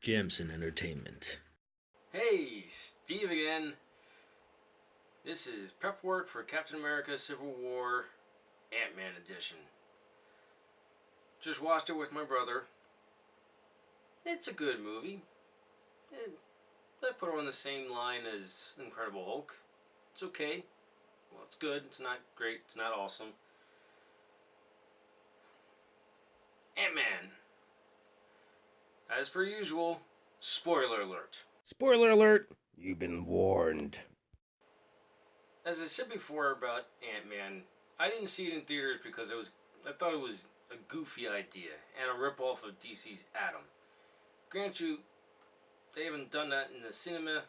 Jamsin Entertainment. Hey, Steve again. This is prep work for Captain America Civil War Ant-Man edition. Just watched it with my brother. It's a good movie. I put it on the same line as Incredible Hulk. It's okay. Well, it's good. It's not great. It's not awesome. Ant-Man. As per usual, spoiler alert. Spoiler alert! You've been warned. As I said before about Ant-Man, I didn't see it in theaters because I thought it was a goofy idea and a ripoff of DC's Atom. Grant you, they haven't done that in the cinema,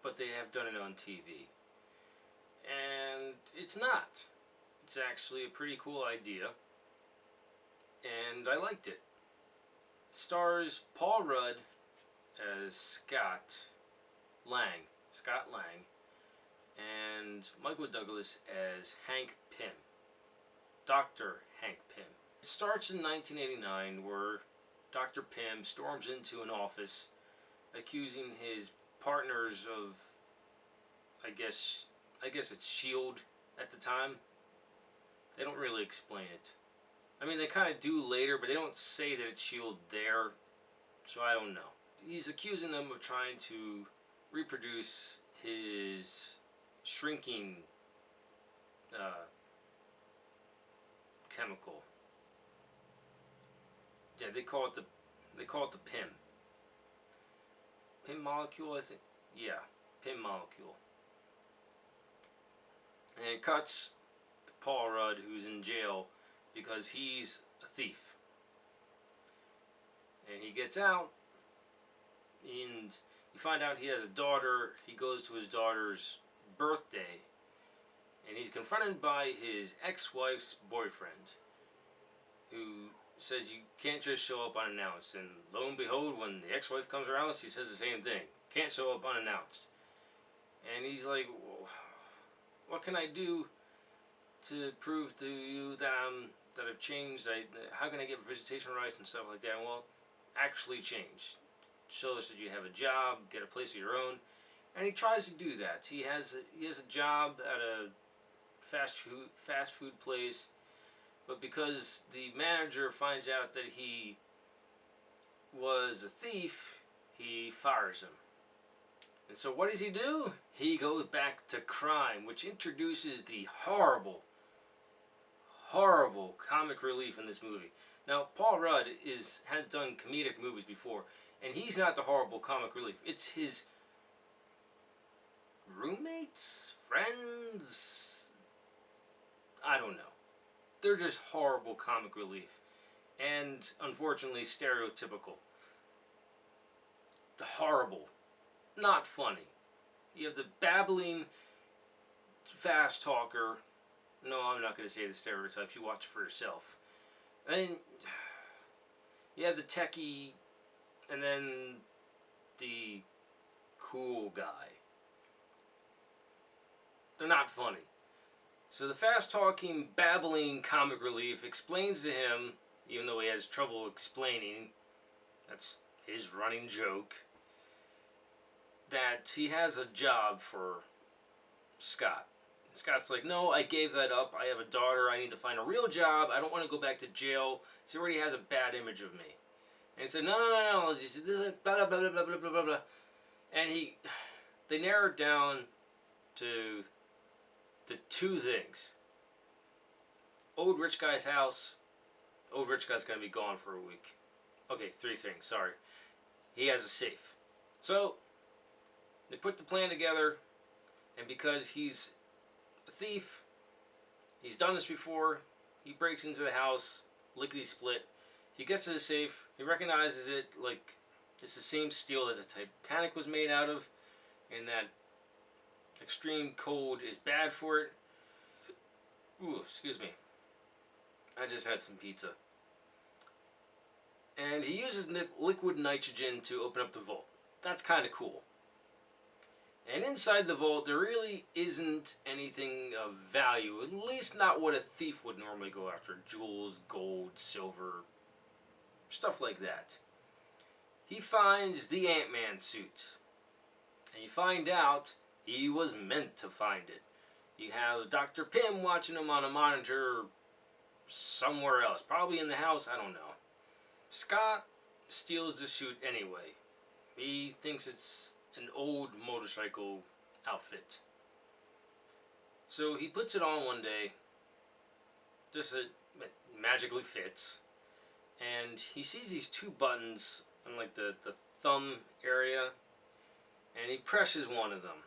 but they have done it on TV. And it's not. It's actually a pretty cool idea, and I liked it. It stars Paul Rudd as Scott Lang, and Michael Douglas as Hank Pym, Dr. Hank Pym. It starts in 1989 where Dr. Pym storms into an office accusing his partners of, I guess it's SHIELD at the time. They don't really explain it. I mean, they kind of do later, but they don't say that it's SHIELD there, so I don't know. He's accusing them of trying to reproduce his shrinking chemical. Yeah, they call it the Pym molecule, I think. Yeah, Pym molecule. And it cuts to Paul Rudd, who's in jail because he's a thief. And he gets out, and you find out he has a daughter. He goes to his daughter's birthday, and he's confronted by his ex-wife's boyfriend, who says you can't just show up unannounced. And lo and behold, when the ex-wife comes around, she says the same thing. Can't show up unannounced. And he's like, well, what can I do to prove to you that I've changed? How can I get visitation rights and stuff like that? Well, actually change. Show us that you have a job, get a place of your own. And he tries to do that. He has a job at a fast food place, but because the manager finds out that he was a thief, he fires him. And so what does he do? He goes back to crime, which introduces the horrible comic relief in this movie. Now, Paul Rudd has done comedic movies before, and he's not the horrible comic relief. It's his roommates, friends, I don't know. They're just horrible comic relief, and unfortunately stereotypical. Horrible. Not funny. You have the babbling, fast talker. No, I'm not going to say the stereotypes. You watch it for yourself. And then you have the techie, and then the cool guy. They're not funny. So the fast-talking, babbling comic relief explains to him, even though he has trouble explaining, that's his running joke, that he has a job for Scott. Scott's like, no, I gave that up. I have a daughter. I need to find a real job. I don't want to go back to jail. He already has a bad image of me. And he said, no. He said, blah, blah, blah, blah, blah, blah, blah, blah. And they narrow it down to the two things. Old rich guy's house. Old rich guy's going to be gone for a week. Okay, three things, sorry. He has a safe. So, they put the plan together, and because he's a thief, he's done this before, he breaks into the house, lickety-split. He gets to the safe, he recognizes it like it's the same steel that the Titanic was made out of, and that extreme cold is bad for it. Ooh, excuse me. I just had some pizza. And he uses liquid nitrogen to open up the vault. That's kind of cool. And inside the vault, there really isn't anything of value, at least not what a thief would normally go after. Jewels, gold, silver, stuff like that. he finds the Ant-Man suit. And you find out he was meant to find it. You have Dr. Pym watching him on a monitor somewhere else. Probably in the house, I don't know. Scott steals the suit anyway. He thinks it's an old motorcycle outfit. So he puts it on one day. Just it magically fits. And he sees these two buttons on like the thumb area. And he presses one of them.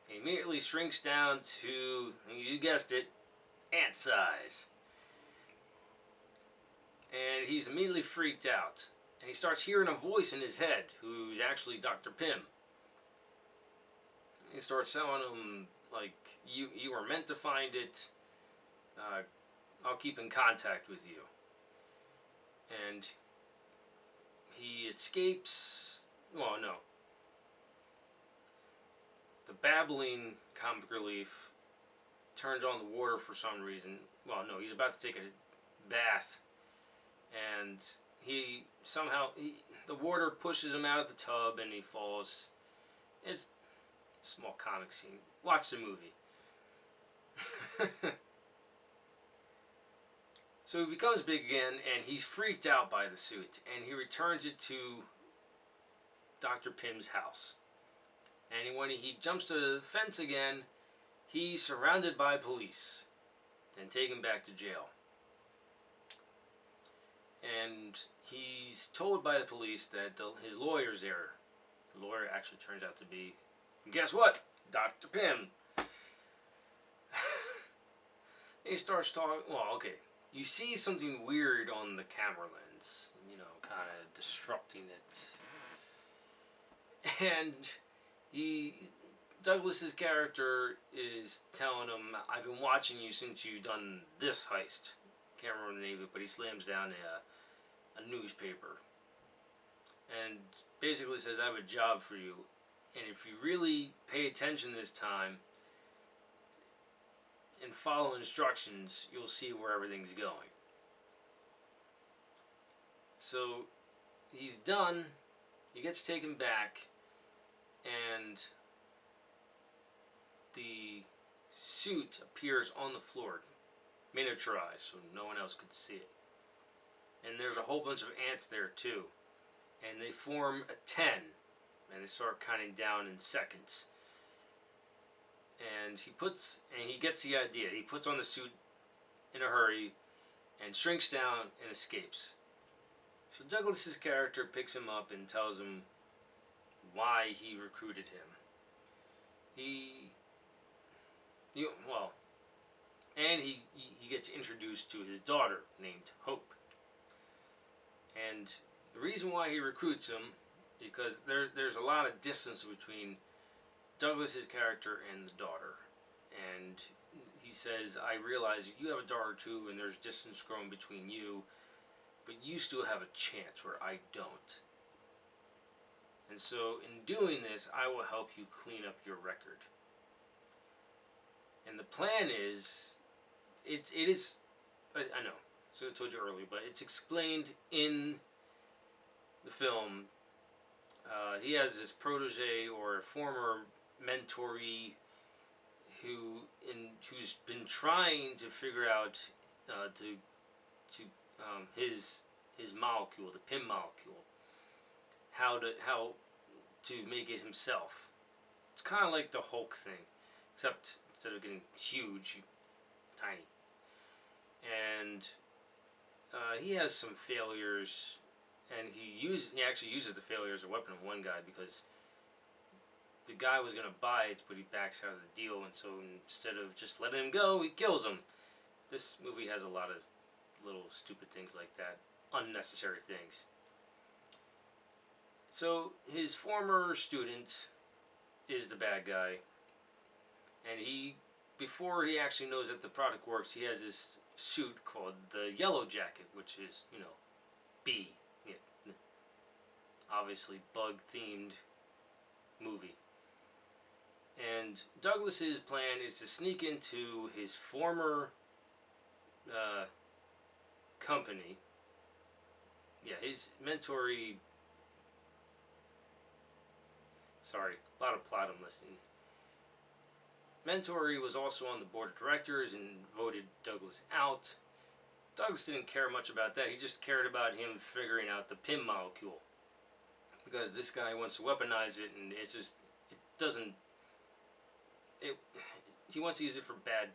He immediately shrinks down to, you guessed it, ant size. And he's immediately freaked out. And he starts hearing a voice in his head, who's actually Dr. Pym. He starts telling him, like, you were meant to find it. I'll keep in contact with you. And he escapes. Well, no. The babbling comic relief turns on the water for some reason. Well, no, he's about to take a bath. And the water pushes him out of the tub and he falls. It's a small comic scene. Watch the movie. So he becomes big again and he's freaked out by the suit. And he returns it to Dr. Pym's house. And when he jumps to the fence again, he's surrounded by police and taken back to jail. And he's told by the police that his lawyer's there. The lawyer actually turns out to be, guess what? Dr. Pym. He starts talking. Well, okay. You see something weird on the camera lens, kind of disrupting it. And Douglas's character is telling him, I've been watching you since you've done this heist. Can't remember the name of it, but he slams down a newspaper. And basically says, I have a job for you. And if you really pay attention this time and follow instructions, you'll see where everything's going. So he's done. He gets taken back. And the suit appears on the floor, miniaturized, so no one else could see it. And there's a whole bunch of ants there too. And they form a 10, and they start counting down in seconds. And he gets the idea. He puts on the suit in a hurry and shrinks down and escapes. So Douglas's character picks him up and tells him why he recruited him. He gets introduced to his daughter named Hope. And the reason why he recruits him is because there's a lot of distance between Douglas's character and the daughter. And he says, I realize you have a daughter too, and there's distance growing between you, but you still have a chance where I don't. And so in doing this, I will help you clean up your record. And the plan is, it is, I know, so I told you earlier, but it's explained in the film. He has this protege or a former mentoree who's been trying to figure out his molecule, the Pym molecule, how to make it himself. It's kind of like the Hulk thing, except instead of getting huge, tiny. And he has some failures, and he actually uses the failure as a weapon of one guy because the guy was gonna buy it, but he backs out of the deal, and so instead of just letting him go, he kills him. This movie has a lot of little stupid things like that, unnecessary things. So his former student is the bad guy, and before he actually knows that the product works, he has this suit called the Yellow Jacket, which is, B. Yeah, obviously bug-themed movie. And Douglas's plan is to sneak into his former company. Yeah, his mentoree Sorry, a lot of plot I'm missing. Mentori was also on the board of directors and voted Douglas out. Douglas didn't care much about that. He just cared about him figuring out the PIM molecule, because this guy wants to weaponize it, and it doesn't it. He wants to use it for bad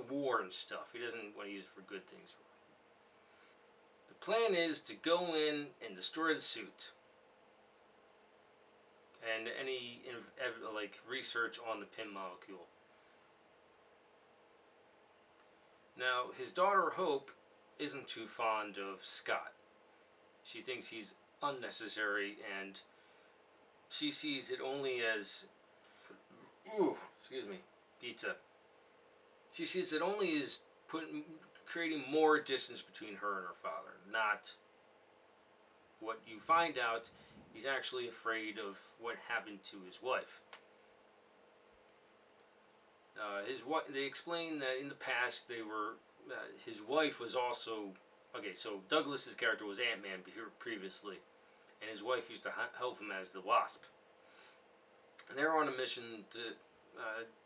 war and stuff. He doesn't want to use it for good things. The plan is to go in and destroy the suit and any like research on the PIM molecule. Now, his daughter Hope isn't too fond of Scott. She thinks he's unnecessary, and she sees it only as, ooh, excuse me, pizza. She sees it only as creating more distance between her and her father. Not what you find out. He's actually afraid of what happened to his wife. They explain that in the past they were. His wife was also okay. So Douglas's character was Ant-Man previously, and his wife used to help him as the Wasp. And they're on a mission to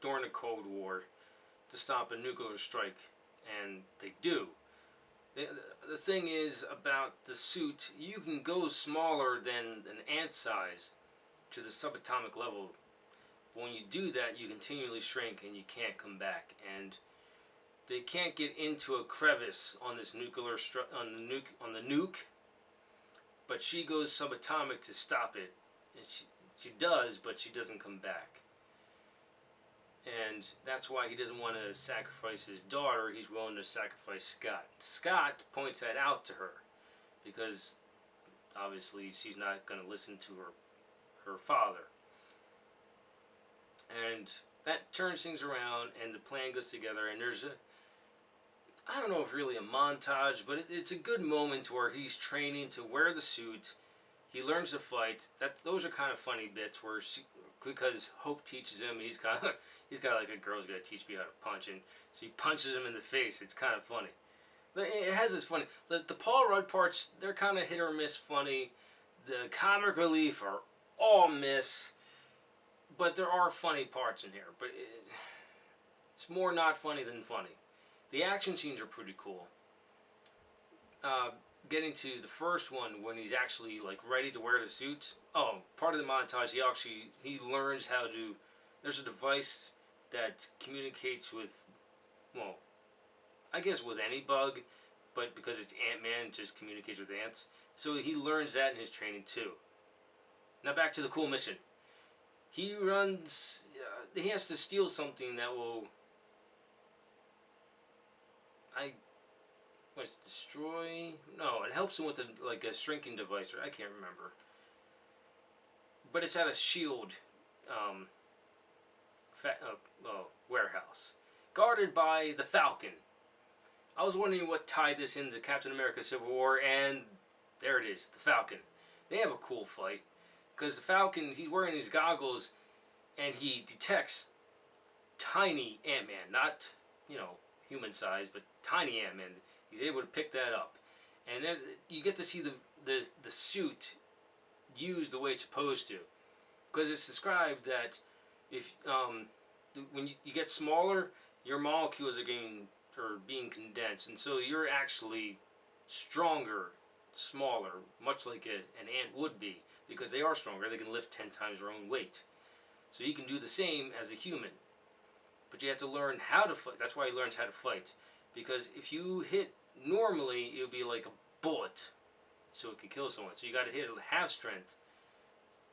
during the Cold War to stop a nuclear strike, and they do. The thing is about the suit, you can go smaller than an ant size to the subatomic level. But when you do that, you continually shrink and you can't come back. And they can't get into a crevice on this on the nuke, but she goes subatomic to stop it. And she does, but she doesn't come back. And that's why he doesn't want to sacrifice his daughter. He's willing to sacrifice Scott. Scott points that out to her because obviously she's not going to listen to her father. And that turns things around, and the plan goes together. And there's I don't know if really a montage, but it's a good moment where he's training to wear the suit. He learns to fight. Those are kind of funny bits where because Hope teaches him. He's got like a girl's gonna teach me how to punch, and so he punches him in the face. It's kind of funny. It has this funny. The Paul Rudd parts, they're kind of hit or miss funny. The comic relief are all miss, but there are funny parts in here. But it's more not funny than funny. The action scenes are pretty cool. Getting to the first one when he's actually like ready to wear the suits. Oh, part of the montage, he learns how to. There's a device that communicates with, well, I guess with any bug, but because it's Ant-Man, it just communicates with ants. So he learns that in his training too. Now back to the cool mission. He runs. He has to steal something that will. Destroy? No, it helps him with a shrinking device, or I can't remember. But it's at a shield um, warehouse, guarded by the Falcon. I was wondering what tied this into Captain America Civil War, and there it is, the Falcon. They have a cool fight, because the Falcon, he's wearing these goggles, and he detects tiny Ant-Man, not, human size, but tiny Ant-Man. He's able to pick that up, and then you get to see the suit used the way it's supposed to, because it's described that if when you get smaller, your molecules are being condensed, and so you're actually stronger, smaller, much like an ant would be, because they are stronger. They can lift 10 times their own weight, so you can do the same as a human. But you have to learn how to fight. That's why he learns how to fight. Because if you hit normally, it would be like a bullet, so it could kill someone. So you got to hit half strength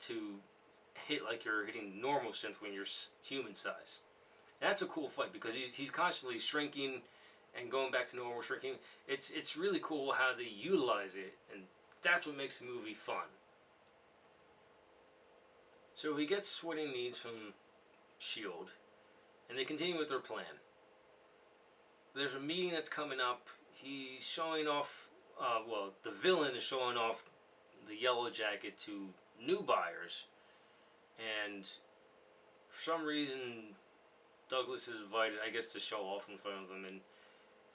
to hit like you're hitting normal strength when you're human size. And that's a cool fight because he's constantly shrinking and going back to normal shrinking. It's really cool how they utilize it, and that's what makes the movie fun. So he gets what he needs from S.H.I.E.L.D., and they continue with their plan. There's a meeting that's coming up. He's showing off, the villain is showing off the yellow jacket to new buyers. And for some reason, Douglas is invited, I guess, to show off in front of them. And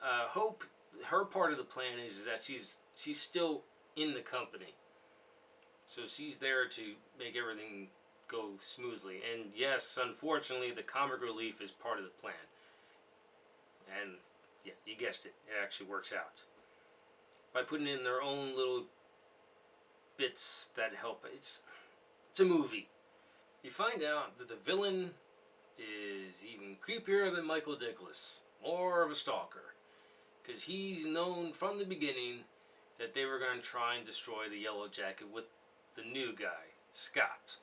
Hope, her part of the plan is that she's still in the company. So she's there to make everything go smoothly. And yes, unfortunately, the comic relief is part of the plan. And yeah, you guessed it, it actually works out by putting in their own little bits that help. It's a movie. You find out that the villain is even creepier than Michael Douglas, more of a stalker, because he's known from the beginning that they were going to try and destroy the Yellow Jacket with the new guy, Scott,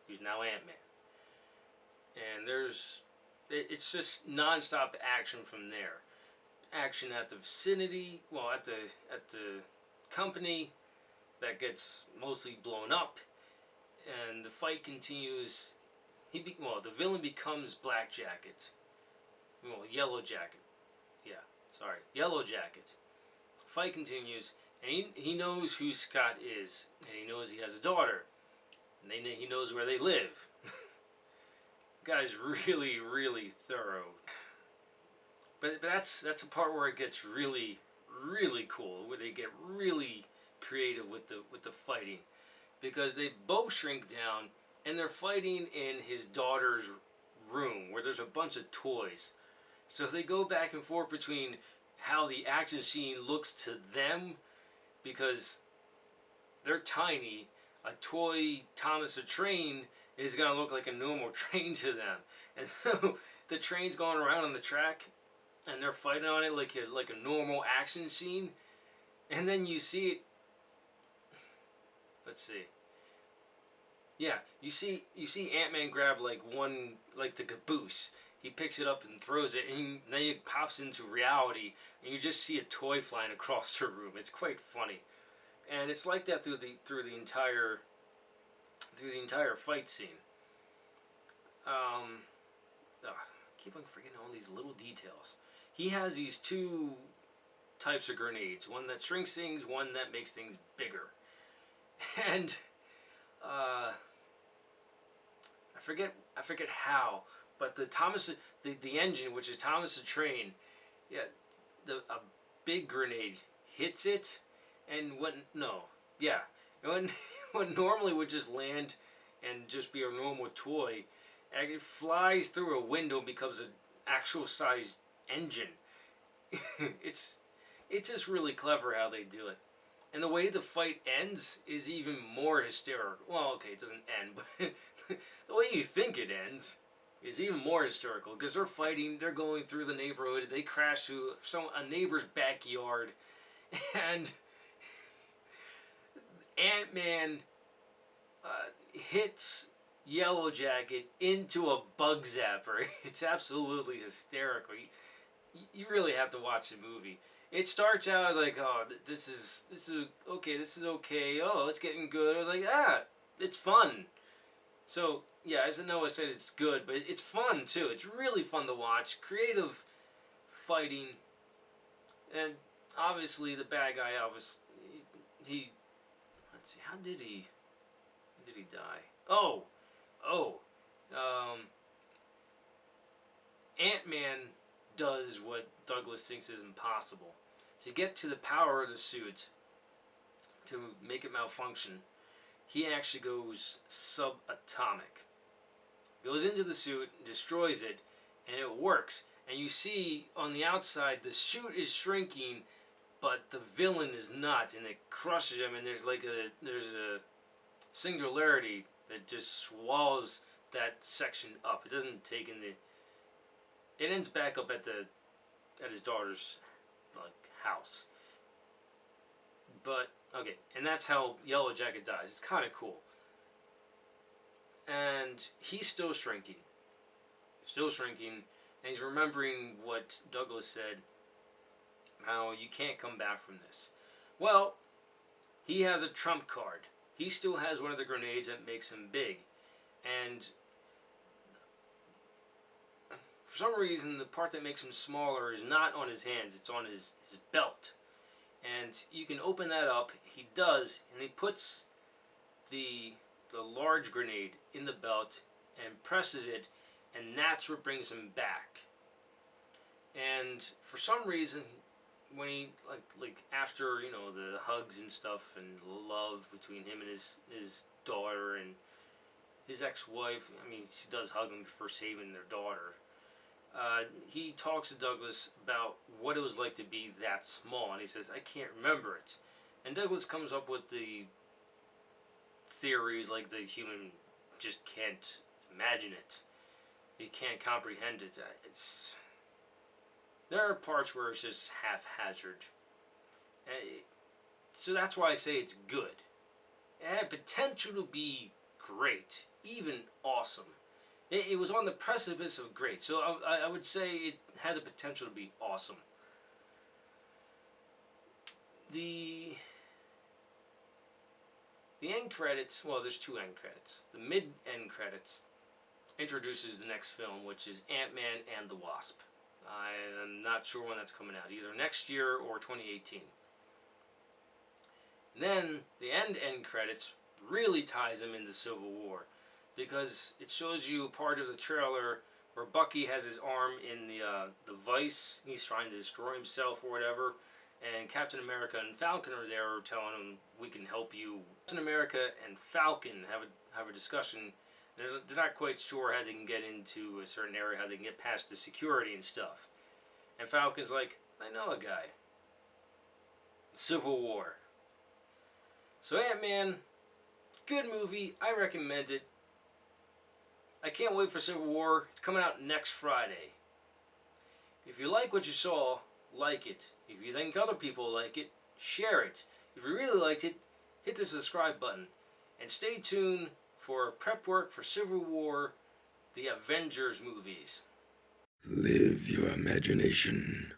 who's now Ant-Man. And it's just non-stop action from there. Action at the vicinity, well, at the company that gets mostly blown up, and the fight continues. The villain becomes Black Jacket, well, Yellow Jacket. Yeah, sorry, Yellow Jacket. Fight continues, and he knows who Scott is, and he knows he has a daughter, and he knows where they live. Guy's really, really thorough. But that's a part where it gets really, really cool, where they get really creative with the fighting, because they both shrink down and they're fighting in his daughter's room where there's a bunch of toys. So they go back and forth between how the action scene looks to them, because they're tiny. A toy Thomas the Train is gonna look like a normal train to them, and so the train's going around on the track, and they're fighting on it like a normal action scene, and then you see it. Let's see. Yeah, you see Ant-Man grab like one, like the caboose. He picks it up and throws it, and then it pops into reality, and you just see a toy flying across the room. It's quite funny, and it's like that through the entire fight scene. Um, I keep on forgetting all these little details. He has these two types of grenades: one that shrinks things, one that makes things bigger. And I forget how, but the engine, which is Thomas the Train, yeah, a big grenade hits it, and yeah, when what normally would just land and just be a normal toy, and it flies through a window and becomes an actual sized engine. it's it's just really clever how they do it. And the way the fight ends is even more hysterical. Well, okay, it doesn't end, but the way you think it ends is even more hysterical, because they're fighting, they're going through the neighborhood, they crash through a neighbor's backyard, and Ant-Man hits Yellow Jacket into a bug zapper. It's absolutely hysterical. You really have to watch the movie. It starts out as like, oh, this is okay, this is okay. Oh, it's getting good. I was like, it's fun. So yeah, as I know, I said it's good, but it's fun too. It's really fun to watch. Creative fighting, and obviously the bad guy Elvis. He let's see, how did he die? Oh, um, Ant-Man does what Douglas thinks is impossible. To get to the power of the suit, to make it malfunction, he actually goes subatomic. Goes into the suit, destroys it, and it works. And you see on the outside the suit is shrinking, but the villain is not, and it crushes him. And there's a singularity that just swallows that section up. It doesn't take in the. It ends back up at his daughter's like house. But okay, and that's how Yellow Jacket dies. It's kind of cool. And he's still shrinking, and he's remembering what Douglas said, how you can't come back from this. Well, he has a trump card. He still has one of the grenades that makes him big, and for some reason, the part that makes him smaller is not on his hands, it's on his belt. And you can open that up. He does, and he puts the the large grenade in the belt and presses it, and that's what brings him back. And for some reason, when he like after the hugs and stuff and love between him and his daughter and his ex-wife. I mean, she does hug him for saving their daughter. He talks to Douglas about what it was like to be that small, and he says, "I can't remember it." And Douglas comes up with the theories like the human just can't imagine it. He can't comprehend it. There are parts where it's just haphazard. So that's why I say it's good. It had potential to be great, even awesome. It was on the precipice of great, so I would say it had the potential to be awesome. The end credits, well, there's two end credits. The mid end credits introduces the next film, which is Ant-Man and the Wasp. I'm not sure when that's coming out, either next year or 2018. And then the end credits really ties him into Civil War, because it shows you part of the trailer where Bucky has his arm in the vice. He's trying to destroy himself or whatever, and Captain America and Falcon are there telling him, "We can help you." Captain America and Falcon have a discussion. They're not quite sure how they can get into a certain area, how they can get past the security and stuff. And Falcon's like, "I know a guy." Civil War. So Ant-Man, good movie. I recommend it. I can't wait for Civil War. It's coming out next Friday. If you like what you saw, like it. If you think other people like it, share it. If you really liked it, hit the subscribe button. And stay tuned for prep work for Civil War, the Avengers movies. Live your imagination.